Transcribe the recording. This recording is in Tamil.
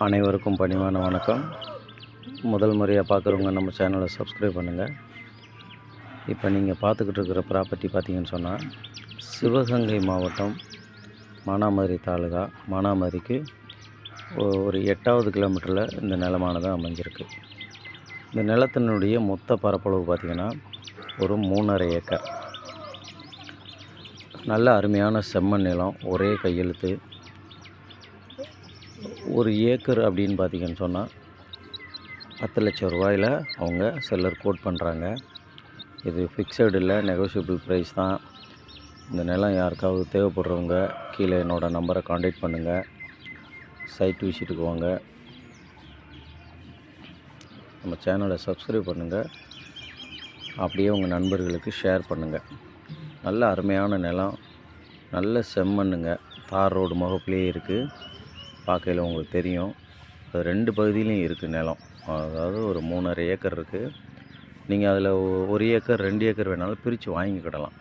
அனைவருக்கும் பணிவான வணக்கம். முதல் முறையாக பார்க்குறவங்க நம்ம சேனலை சப்ஸ்கிரைப் பண்ணுங்கள். இப்போ நீங்கள் பார்த்துக்கிட்டு இருக்கிற ப்ராப்பர்ட்டி பார்த்திங்கன்னு சொன்னால் சிவகங்கை மாவட்டம் மானாமதுரை தாலுகா. மானாமதுரைக்கு ஒரு 8வது கிலோமீட்டரில் இந்த நிலமானது அமைஞ்சிருக்கு. இந்த நிலத்தினுடைய மொத்த பரப்பளவு பார்த்திங்கன்னா ஒரு 3.5 ஏக்கர். நல்ல அருமையான செம்மண் நிலம், ஒரே கையெழுத்து. ஒரு ஏக்கர் அப்படின்னு பார்த்திங்கன்னு சொன்னால் 10 லட்சம் ரூபாயில் அவங்க செல்லர் கோட் பண்ணுறாங்க. இது ஃபிக்ஸடு இல்லை, நெகோஷியபிள் ப்ரைஸ் தான். இந்த நிலம் யாருக்காவது தேவைப்படுறவங்க கீழே என்னோடய நம்பரை காண்டாக்ட் பண்ணுங்கள். சைட் விசிட்டுக்கு வாங்க. நம்ம சேனலை சப்ஸ்கிரைப் பண்ணுங்கள். அப்படியே உங்கள் நண்பர்களுக்கு ஷேர் பண்ணுங்கள். நல்ல அருமையான நிலம், நல்ல செம்மண்ணுங்க. தார் ரோடு முகப்புலேயே இருக்குது. பார்க்கையில் உங்களுக்கு தெரியும். அது 2 பகுதியிலையும் இருக்குது நிலம். அதாவது ஒரு 3.5 ஏக்கர் இருக்குது. நீங்கள் அதில் 1 ஏக்கர் 2 ஏக்கர் வேணாலும் பிரித்து வாங்கிக்கிடலாம்.